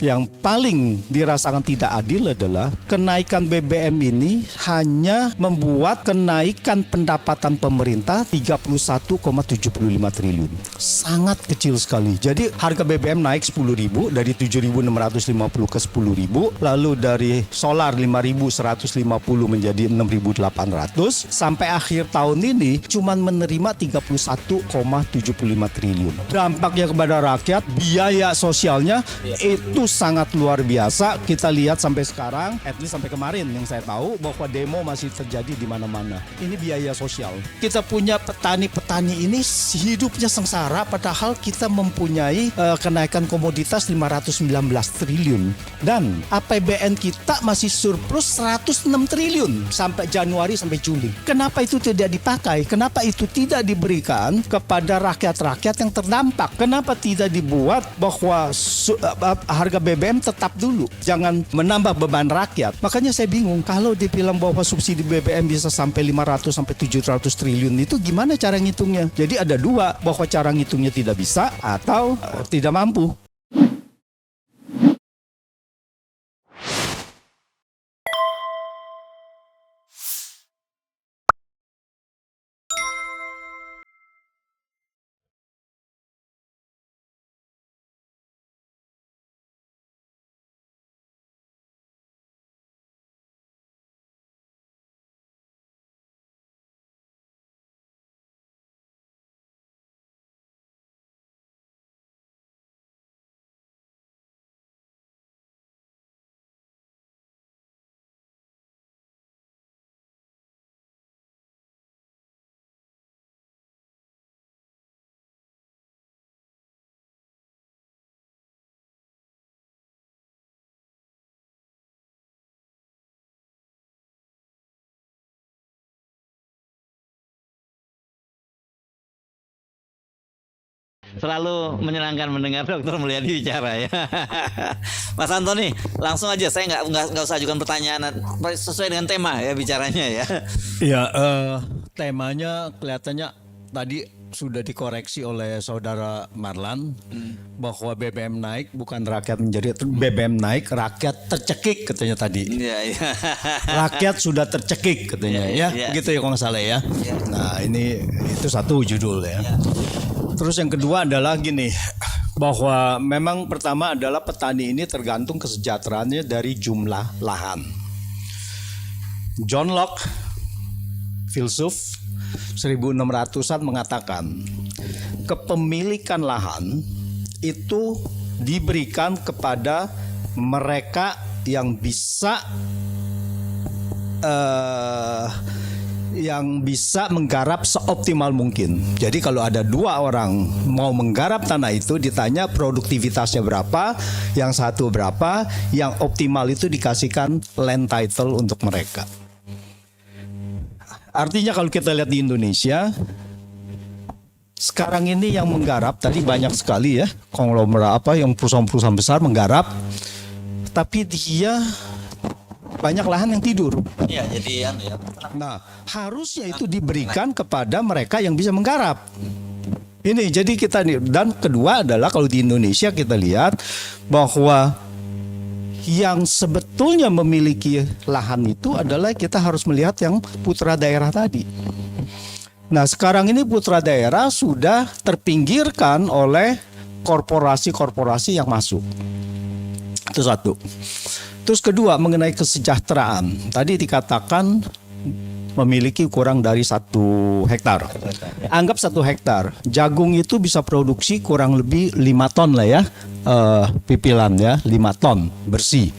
Yang paling dirasakan tidak adil adalah kenaikan BBM ini hanya membuat kenaikan pendapatan pemerintah 31,75 triliun. Sangat kecil sekali. Jadi harga BBM naik 10.000 dari 7.650 ke 10.000, lalu dari solar 5.150 menjadi 6.800, sampai akhir tahun ini cuman menerima 31,75 triliun. Dampaknya kepada rakyat, biaya sosialnya itu sangat luar biasa. Kita lihat sampai sekarang, at least sampai kemarin yang saya tahu, bahwa demo masih terjadi di mana-mana. Ini biaya sosial. Kita punya petani-petani ini hidupnya sengsara, padahal kita mempunyai kenaikan komoditas 519 triliun. Dan APBN kita masih surplus 106 triliun sampai Januari sampai Juli. Kenapa itu tidak dipakai? Kenapa itu tidak diberikan kepada rakyat-rakyat yang terdampak? Kenapa tidak dibuat bahwa harga BBM tetap dulu, jangan menambah beban rakyat? Makanya saya bingung kalau dibilang bahwa subsidi BBM bisa sampai 500 sampai 700 triliun, itu gimana cara ngitungnya? Jadi ada dua, bahwa cara ngitungnya tidak bisa atau tidak mampu. Selalu menyenangkan mendengar Dokter Mulyadi bicara ya. Mas Antoni, langsung aja, saya nggak usah ajukan pertanyaan, sesuai dengan tema ya bicaranya ya. Ya, temanya kelihatannya tadi sudah dikoreksi oleh saudara Marlan bahwa BBM naik bukan rakyat menjadi, BBM naik rakyat tercekik katanya tadi. Iya. Rakyat sudah tercekik katanya ya, gitu ya kalau nggak salah ya. Nah ini itu satu judul ya. Terus yang kedua adalah gini, bahwa memang pertama adalah petani ini tergantung kesejahteraannya dari jumlah lahan. John Locke, filsuf 1600-an mengatakan kepemilikan lahan itu diberikan kepada mereka yang bisa menggarap seoptimal mungkin. Jadi kalau ada dua orang mau menggarap tanah itu, ditanya produktivitasnya berapa, yang satu berapa, yang optimal itu dikasihkan land title untuk mereka. Artinya kalau kita lihat di Indonesia sekarang ini yang menggarap tadi banyak sekali ya, konglomerat yang perusahaan-perusahaan besar menggarap, tapi dia banyak lahan yang tidur. Iya, jadi ya. Nah, harusnya itu diberikan kepada mereka yang bisa menggarap. Ini jadi kita nih. Dan kedua adalah kalau di Indonesia kita lihat bahwa yang sebetulnya memiliki lahan itu adalah kita harus melihat yang putra daerah tadi. Nah, sekarang ini putra daerah sudah terpinggirkan oleh korporasi-korporasi yang masuk. Itu satu. Terus kedua, mengenai kesejahteraan. Tadi dikatakan memiliki kurang dari 1 hektar. Anggap 1 hektar. Jagung itu bisa produksi kurang lebih 5 ton lah ya. Pipilan ya, 5 ton bersih.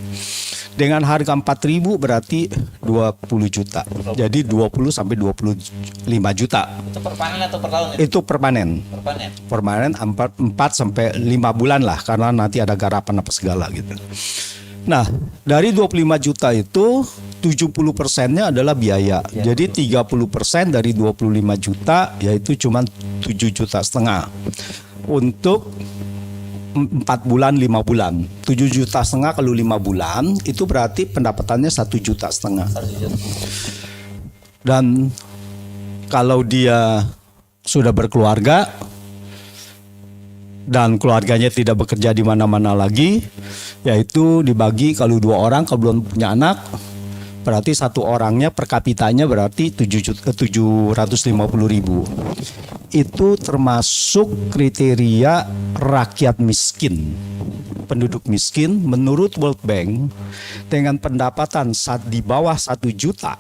Dengan harga 4.000 berarti 20 juta. Jadi 20 sampai 25 juta. Itu per panen atau per tahun? Itu per panen. Per Per panen panen. 4 sampai 5 bulan lah, karena nanti ada garapan apa segala gitu. Nah, dari 25 juta itu 70%-nya adalah biaya. Jadi 30% dari 25 juta yaitu cuma 7,5 juta untuk 4 bulan 5 bulan. 7,5 juta kalau 5 bulan itu berarti pendapatannya 1,5 juta. Dan kalau dia sudah berkeluarga dan keluarganya tidak bekerja di mana-mana lagi, yaitu dibagi kalau 2 orang kalau belum punya anak, berarti 1 orangnya per kapitanya berarti 750.000. Itu termasuk kriteria rakyat miskin. Penduduk miskin menurut World Bank dengan pendapatan di bawah 1 juta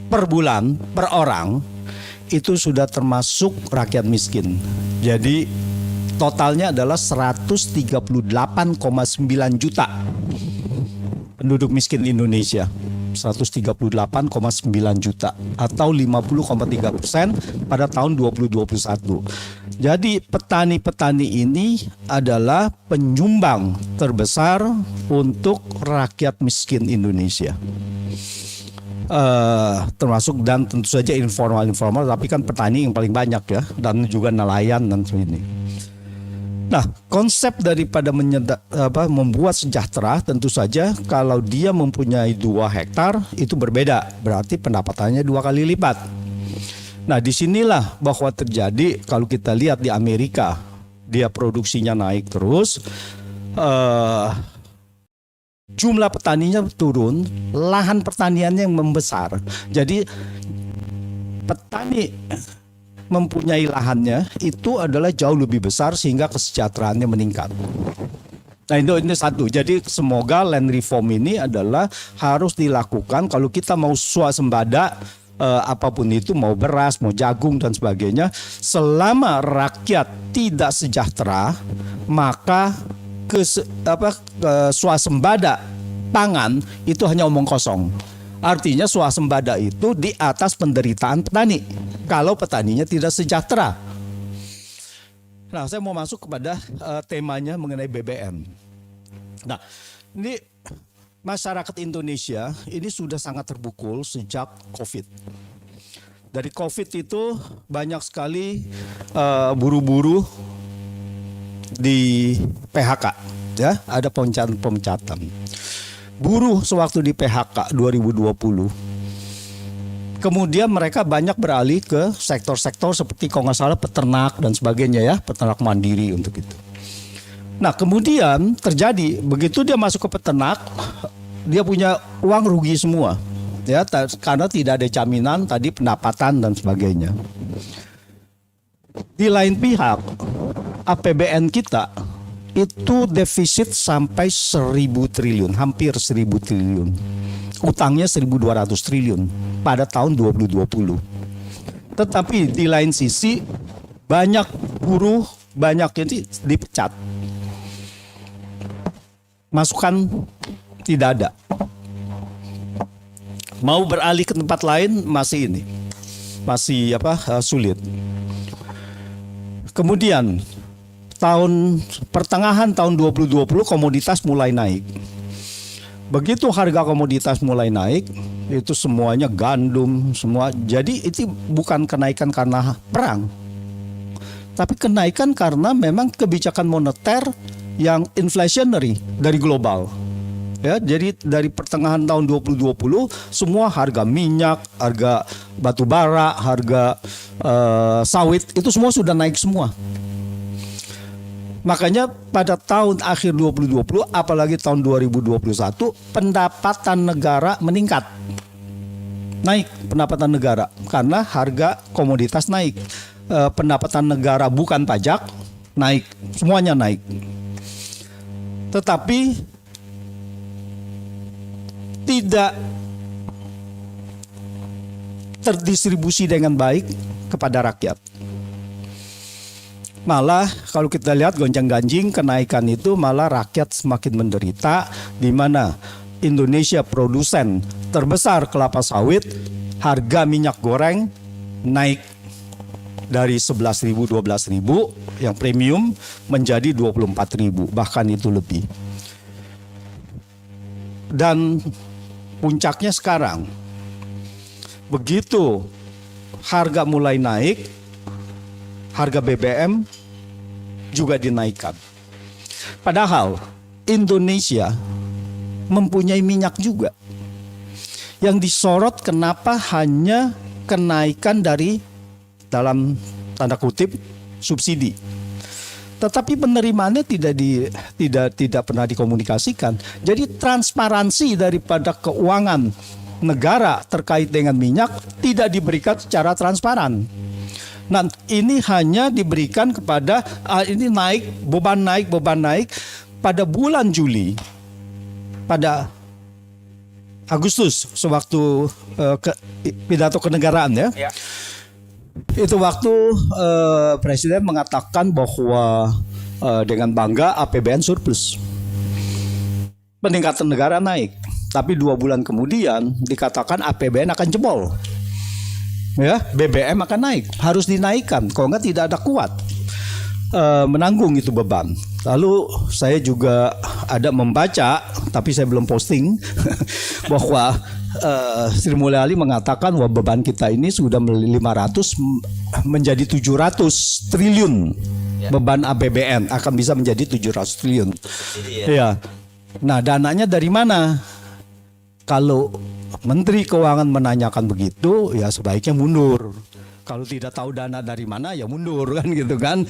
per bulan per orang itu sudah termasuk rakyat miskin. Jadi totalnya adalah 138,9 juta penduduk miskin Indonesia. 138,9 juta atau 50,3% pada tahun 2021. Jadi petani-petani ini adalah penyumbang terbesar untuk rakyat miskin Indonesia. Termasuk dan tentu saja informal, tapi kan petani yang paling banyak ya, dan juga nelayan dan sebagainya. Nah, konsep daripada membuat sejahtera tentu saja kalau dia mempunyai 2 hektar itu berbeda, berarti pendapatannya 2 kali lipat. Nah, disinilah bahwa terjadi kalau kita lihat di Amerika, dia produksinya naik terus, jumlah petaninya turun, lahan pertaniannya yang membesar. Jadi petani mempunyai lahannya itu adalah jauh lebih besar sehingga kesejahteraannya meningkat. Nah, ini satu. Jadi semoga land reform ini adalah harus dilakukan kalau kita mau swasembada apapun itu, mau beras, mau jagung dan sebagainya. Selama rakyat tidak sejahtera, maka swasembada pangan itu hanya omong kosong. Artinya swasembada itu di atas penderitaan petani kalau petaninya tidak sejahtera. Nah, saya mau masuk kepada temanya mengenai BBM. Nah, ini masyarakat Indonesia ini sudah sangat terpukul sejak COVID. Dari COVID itu banyak sekali buruh-buruh di PHK, ya, ada pemecatan. Buruh sewaktu di PHK 2020. Kemudian mereka banyak beralih ke sektor-sektor seperti kalau nggak salah peternak dan sebagainya ya, peternak mandiri untuk itu. Nah, kemudian terjadi begitu dia masuk ke peternak, dia punya uang rugi semua, ya, karena tidak ada jaminan tadi pendapatan dan sebagainya. Di lain pihak, APBN kita itu defisit sampai 1.000 triliun, hampir 1.000 triliun. Utangnya 1.200 triliun pada tahun 2020. Tetapi di lain sisi banyak buruh, banyak ini dipecat. Masukan tidak ada. Mau beralih ke tempat lain masih sulit. Kemudian pertengahan tahun 2020 komoditas mulai naik. Begitu harga komoditas mulai naik, itu semuanya gandum, semua. Jadi itu bukan kenaikan karena perang, tapi kenaikan karena memang kebijakan moneter yang inflationary dari global. Ya, jadi dari pertengahan tahun 2020 semua harga minyak, harga batu bara, harga sawit itu semua sudah naik semua. Makanya pada tahun akhir 2020 apalagi tahun 2021 pendapatan negara meningkat. Naik pendapatan negara karena harga komoditas naik. Pendapatan negara bukan pajak naik, semuanya naik. Tetapi tidak terdistribusi dengan baik kepada rakyat. Malah kalau kita lihat gonjang-ganjing kenaikan itu malah rakyat semakin menderita, di mana Indonesia produsen terbesar kelapa sawit, harga minyak goreng naik dari 11.000 12.000 yang premium menjadi 24.000, bahkan itu lebih. Dan puncaknya sekarang begitu harga mulai naik, harga BBM juga dinaikkan. Padahal Indonesia mempunyai minyak juga. Yang disorot kenapa hanya kenaikan dari dalam tanda kutip subsidi. tetapi penerimaannya tidak pernah dikomunikasikan. Jadi transparansi daripada keuangan negara terkait dengan minyak tidak diberikan secara transparan. Nah, ini hanya diberikan kepada ini beban naik pada bulan Juli, pada Agustus sewaktu pidato kenegaraan ya. Itu waktu Presiden mengatakan bahwa dengan bangga APBN surplus. Peningkatan negara naik, tapi 2 bulan kemudian dikatakan APBN akan jebol. Ya, BBM akan naik, harus dinaikkan, kalau nggak tidak ada kuat menanggung itu beban. Lalu saya juga ada membaca, tapi saya belum posting bahwa Sri Mulyani mengatakan bahwa beban kita ini sudah 500 menjadi 700 triliun. Beban APBN akan bisa menjadi 700 triliun. Ya. Nah, dananya dari mana? Kalau Menteri Keuangan menanyakan begitu, ya sebaiknya mundur. Kalau tidak tahu dana dari mana, ya mundur kan gitu kan.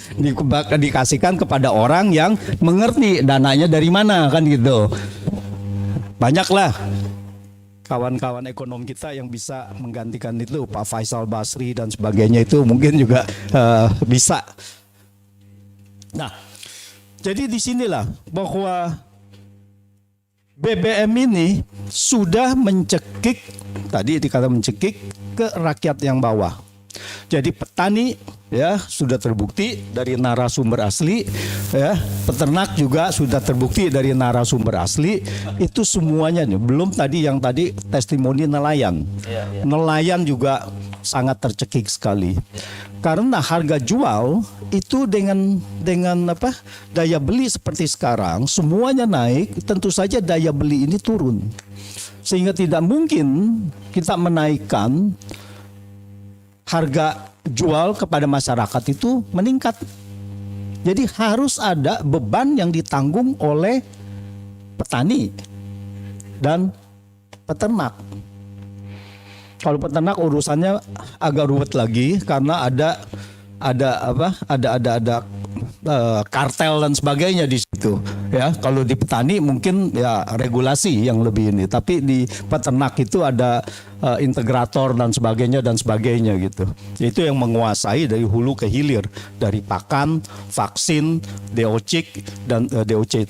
Dikasihkan kepada orang yang mengerti dananya dari mana kan gitu. Banyaklah kawan-kawan ekonom kita yang bisa menggantikan itu, Pak Faisal Basri dan sebagainya, itu mungkin juga bisa. Nah, jadi disinilah bahwa BBM ini sudah mencekik, tadi dikata mencekik ke rakyat yang bawah. Jadi petani ya sudah terbukti dari narasumber asli, ya peternak juga sudah terbukti dari narasumber asli. Itu semuanya nih, belum tadi yang tadi testimoni nelayan. Nelayan juga sangat tercekik sekali. Karena harga jual itu dengan apa daya beli seperti sekarang semuanya naik, tentu saja daya beli ini turun. Sehingga tidak mungkin kita menaikkan harga jual kepada masyarakat itu meningkat. Jadi harus ada beban yang ditanggung oleh petani dan peternak. Kalau peternak urusannya agak ruwet lagi karena ada kartel dan sebagainya di situ ya. Kalau di petani mungkin ya regulasi yang lebih ini, tapi di peternak itu ada integrator dan sebagainya gitu. Itu yang menguasai dari hulu ke hilir, dari pakan, vaksin, DOC dan DOC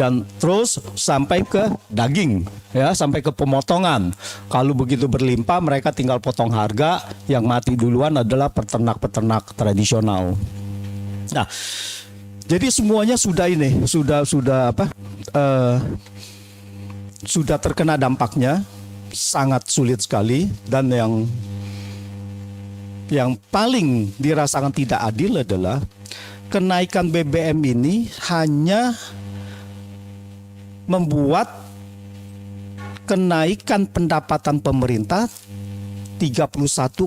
dan terus sampai ke daging ya, sampai ke pemotongan. Kalau begitu berlimpah mereka tinggal potong harga, yang mati duluan adalah peternak-peternak tradisional. Nah, jadi semuanya sudah sudah terkena dampaknya, sangat sulit sekali. Dan yang paling dirasakan tidak adil adalah kenaikan BBM ini hanya membuat kenaikan pendapatan pemerintah 31,75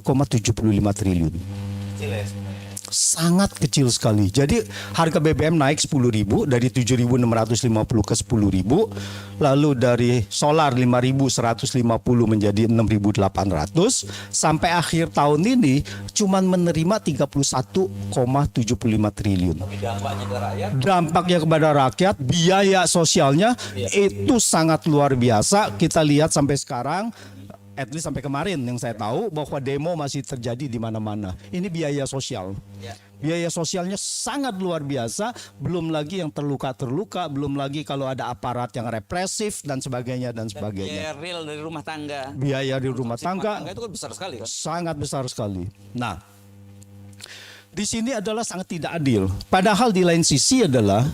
triliun. Sangat kecil sekali. Jadi harga BBM naik 10.000 dari 7.650 ke 10.000, lalu dari solar 5.150 menjadi 6.800, sampai akhir tahun ini cuman menerima 31,75 triliun. Dampaknya kepada rakyat, biaya sosialnya itu sangat luar biasa. Kita lihat sampai sekarang, at least sampai kemarin yang saya tahu, bahwa demo masih terjadi di mana-mana. Ini biaya sosial. Biaya sosialnya sangat luar biasa. Belum lagi yang terluka-terluka, belum lagi kalau ada aparat yang represif dan sebagainya. Biaya real dari rumah tangga. Biaya di rumah tangga itu kan besar sekali kan? Sangat besar sekali. Nah, di sini adalah sangat tidak adil. Padahal di lain sisi adalah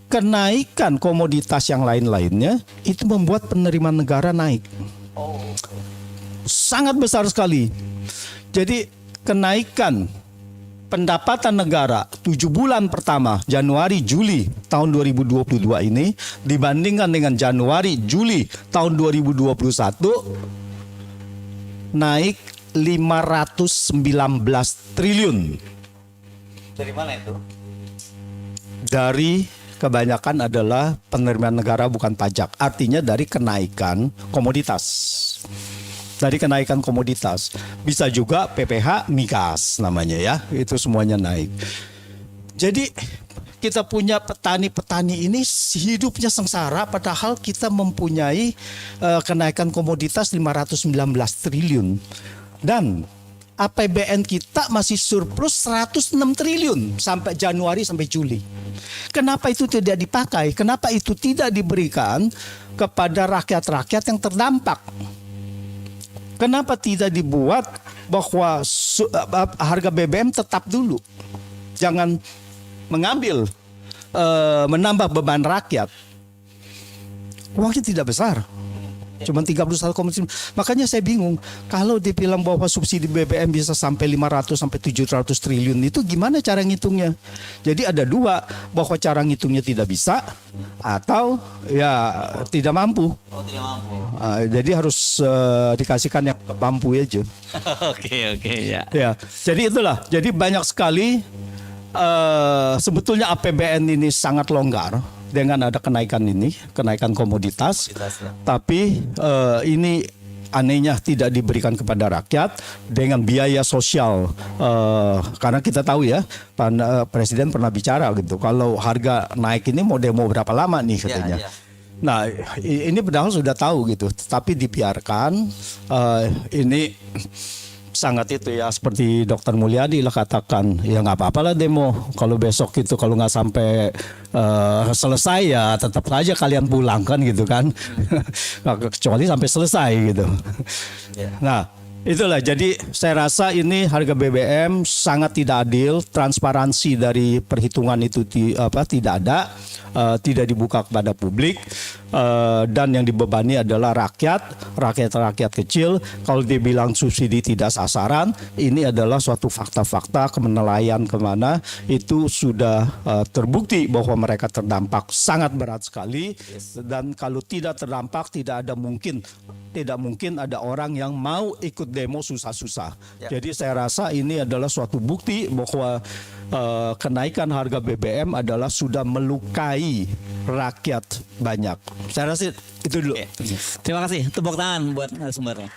kenaikan komoditas yang lain-lainnya itu membuat penerimaan negara naik. Sangat besar sekali. Jadi kenaikan pendapatan negara 7 bulan pertama Januari Juli tahun 2022 ini dibandingkan dengan Januari Juli tahun 2021 naik 519 triliun. Dari mana itu? Dari kebanyakan adalah penerimaan negara bukan pajak. Artinya dari kenaikan komoditas. Dari kenaikan komoditas. Bisa juga PPH, migas namanya ya. Itu semuanya naik. Jadi kita punya petani-petani ini hidupnya sengsara padahal kita mempunyai kenaikan komoditas 519 triliun. Dan APBN kita masih surplus 106 triliun sampai Januari sampai Juli. Kenapa itu tidak dipakai? Kenapa itu tidak diberikan kepada rakyat-rakyat yang terdampak? Kenapa tidak dibuat bahwa harga BBM tetap dulu? Jangan mengambil menambah beban rakyat. Uangnya tidak besar. Cuma 31,9. Makanya saya bingung kalau dibilang bahwa subsidi BBM bisa sampai 500 sampai 700 triliun itu gimana cara ngitungnya? Jadi ada dua, bahwa cara ngitungnya tidak bisa atau ya tidak mampu. Oh, tidak mampu. Jadi harus dikasihkan yang mampu aja. Oke, ya. Ya, jadi itulah. Jadi banyak sekali sebetulnya APBN ini sangat longgar dengan ada kenaikan komoditas. Tapi ini anehnya tidak diberikan kepada rakyat dengan biaya sosial. Karena kita tahu ya, Presiden pernah bicara gitu. Kalau harga naik ini mau demo berapa lama nih katanya. Ya. Nah, ini padahal sudah tahu gitu, tapi dibiarkan. Ini sangat itu ya, seperti Dokter Mulyadi lah katakan, ya nggak apa-apa lah demo. Kalau besok itu kalau nggak sampai selesai ya tetap saja kalian pulang kan gitu kan. Kecuali sampai selesai gitu. Nah, itulah, jadi saya rasa ini harga BBM sangat tidak adil, transparansi dari perhitungan itu tidak ada, tidak dibuka kepada publik, dan yang dibebani adalah rakyat kecil. Kalau dibilang subsidi tidak sasaran, ini adalah suatu fakta-fakta kemenelaian kemana itu sudah terbukti bahwa mereka terdampak sangat berat sekali. Dan kalau tidak terdampak tidak mungkin ada orang yang mau ikut demo susah-susah. Jadi saya rasa ini adalah suatu bukti bahwa kenaikan harga BBM adalah sudah melukai rakyat banyak. Saya rasa itu dulu. Terima kasih. Tepuk tangan buat narasumbernya.